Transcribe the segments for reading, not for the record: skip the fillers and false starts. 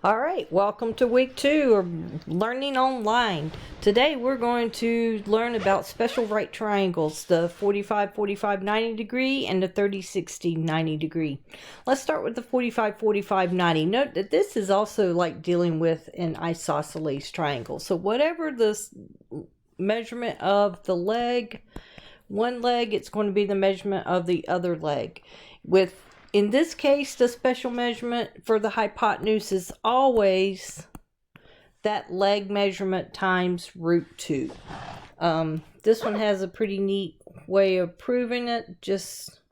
All right, welcome to week 2 of Learning Online. Today we're going to learn about special right triangles, the 45, 45, 90 degree and the 30, 60, 90 degree. Let's start with the 45, 45, 90. Note that this is also like dealing with an isosceles triangle. So whatever the measurement of the leg, one leg, it's going to be the measurement of the other leg. In this case, the special measurement for the hypotenuse is always that leg measurement times root 2. This one has a pretty neat way of proving it, just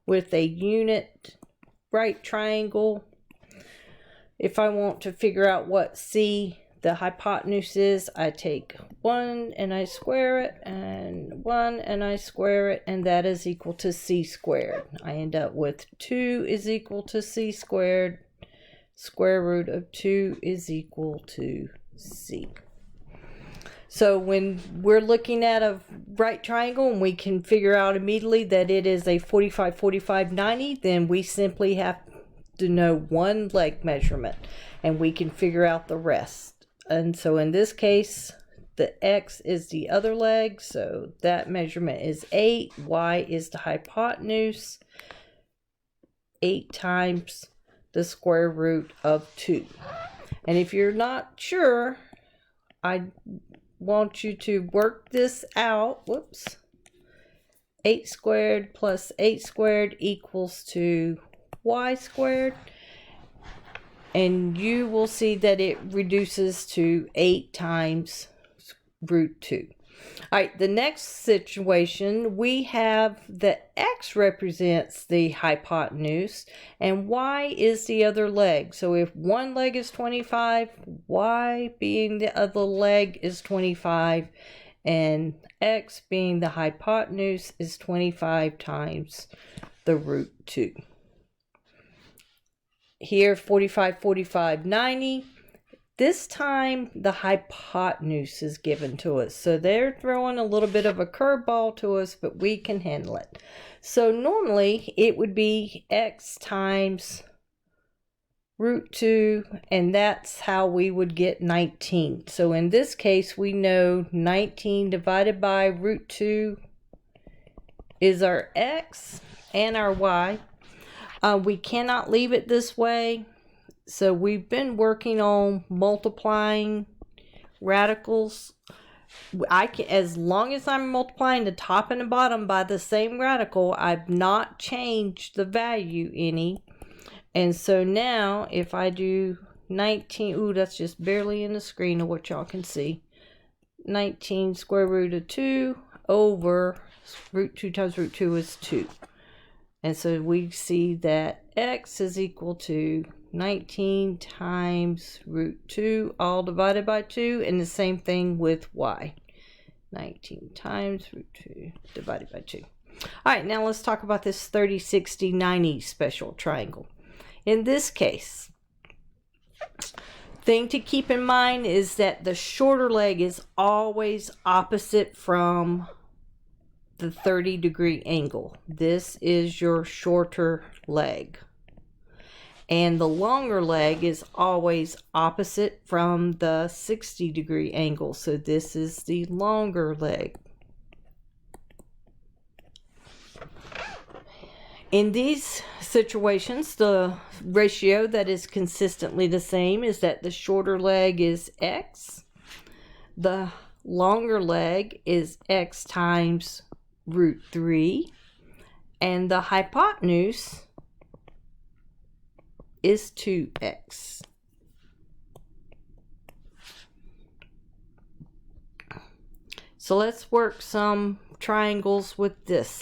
with a unit right triangle. If I want to figure out what C, the hypotenuse is, I take 1 and I square it, and 1 and I square it, and that is equal to C squared. I end up with 2 is equal to C squared. Square root of 2 is equal to C. So when we're looking at a right triangle and we can figure out immediately that it is a 45, 45, 90, then we simply have to know one leg measurement and we can figure out the rest. And so in this case, the X is the other leg, so that measurement is 8. Y is the hypotenuse, 8 times the square root of 2. And if you're not sure, I want you to work this out. Whoops. 8 squared plus 8 squared equals to Y squared. And you will see that it reduces to 8 times root 2. All right, the next situation, we have the X represents the hypotenuse and Y is the other leg. So if one leg is 25, Y being the other leg is 25, and X being the hypotenuse is 25 times the root 2. Here, 45, 45, 90. This time, the hypotenuse is given to us. So they're throwing a little bit of a curveball to us, but we can handle it. So normally, it would be X times root 2, and that's how we would get 19. So in this case, we know 19 divided by root 2 is our X and our Y. We cannot leave it this way. So we've been working on multiplying radicals. As long as I'm multiplying the top and the bottom by the same radical, I've not changed the value any. And so now if I do 19, ooh, that's just barely in the screen of what y'all can see. 19 square root of 2 over root 2 times root 2 is 2. And so we see that X is equal to 19 times root 2, all divided by 2, and the same thing with Y. 19 times root 2 divided by 2. All right, now let's talk about this 30, 60, 90 special triangle. In this case, thing to keep in mind is that the shorter leg is always opposite from the 30-degree angle. This is your shorter leg. And the longer leg is always opposite from the 60-degree angle. So this is the longer leg. In these situations, the ratio that is consistently the same is that the shorter leg is X. The longer leg is X times root 3, and the hypotenuse is 2x. So let's work some triangles with this.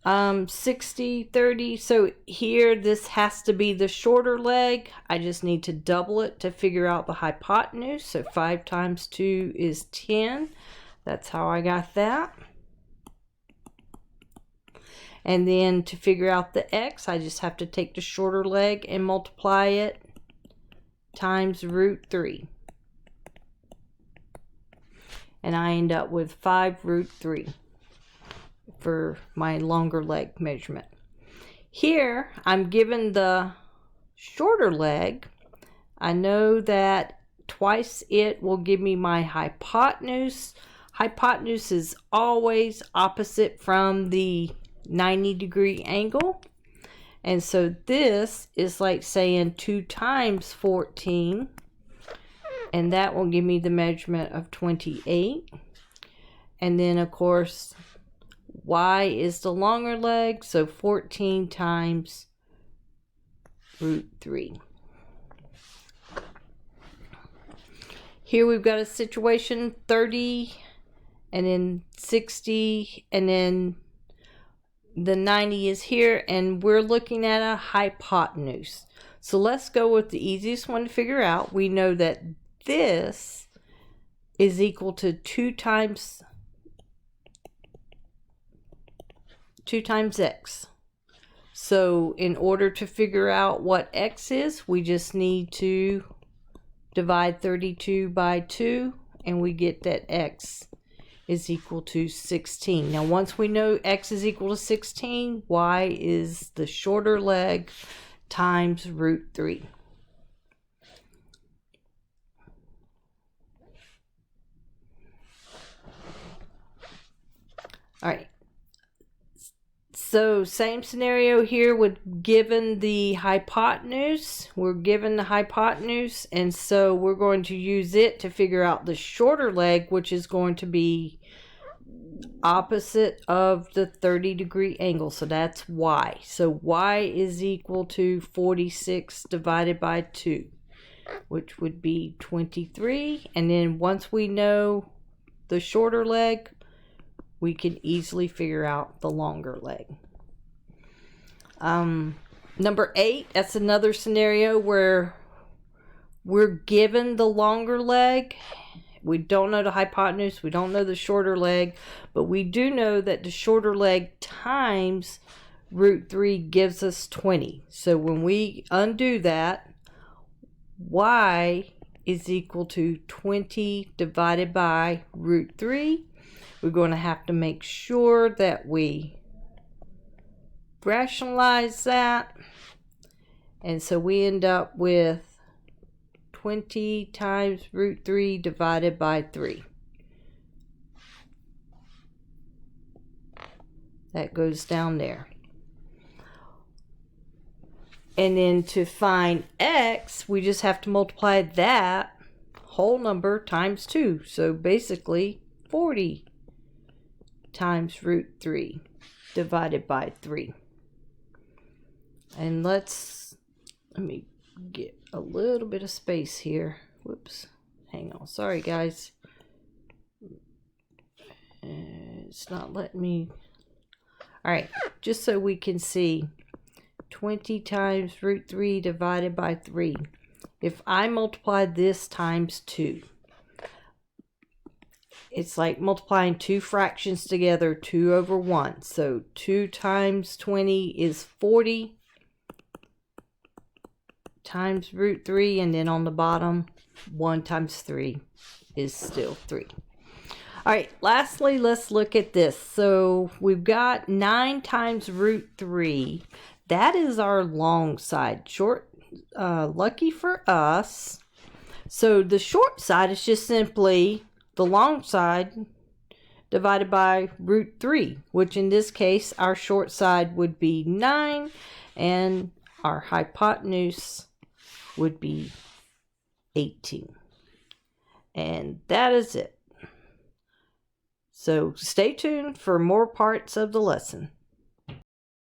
60, 30, so here this has to be the shorter leg. I just need to double it to figure out the hypotenuse. So 5 times 2 is 10. That's how I got that. And then to figure out the X, I just have to take the shorter leg and multiply it times root 3. And I end up with 5 root 3 for my longer leg measurement. Here, I'm given the shorter leg, I know that twice it will give me my hypotenuse. Hypotenuse is always opposite from the 90-degree angle. And so this is like saying 2 times 14. And that will give me the measurement of 28. And then, of course, y is the longer leg, so 14 times root 3. Here we've got a situation 30, and then 60, and then the 90 is here, and we're looking at a hypotenuse. So let's go with the easiest one to figure out. We know that this is equal to 2 times x. So in order to figure out what x is, we just need to divide 32 by 2, and we get that x is equal to 16. Now once we know x is equal to 16, y is the shorter leg times root 3. All right. So same scenario here with given the hypotenuse. We're given the hypotenuse, and so we're going to use it to figure out the shorter leg, which is going to be opposite of the 30-degree angle. So that's y. So y is equal to 46 divided by 2, which would be 23. And then once we know the shorter leg, we can easily figure out the longer leg. Number 8, that's another scenario where we're given the longer leg. We don't know the hypotenuse, we don't know the shorter leg, but we do know that the shorter leg times root 3 gives us 20. So when we undo that, y is equal to 20 divided by root 3. We're going to have to make sure that we rationalize that. And so we end up with 20 times root 3 divided by 3. That goes down there. And then to find x, we just have to multiply that whole number times 2. So basically 40 times root 3 divided by 3. And let me get a little bit of space here. Whoops, hang on, sorry guys, it's not letting me. All right, just so we can see, 20 times root 3 divided by 3. If I multiply this times 2, it's like multiplying 2 fractions together, 2 over 1. So 2 times 20 is 40 times root 3, and then on the bottom, 1 times 3 is still 3. All right, lastly, let's look at this. So we've got 9 times root 3. That is our long side. Short, lucky for us. So the short side is just simply the long side divided by root 3, which in this case, our short side would be 9, and our hypotenuse would be 18. And that is it. So stay tuned for more parts of the lesson.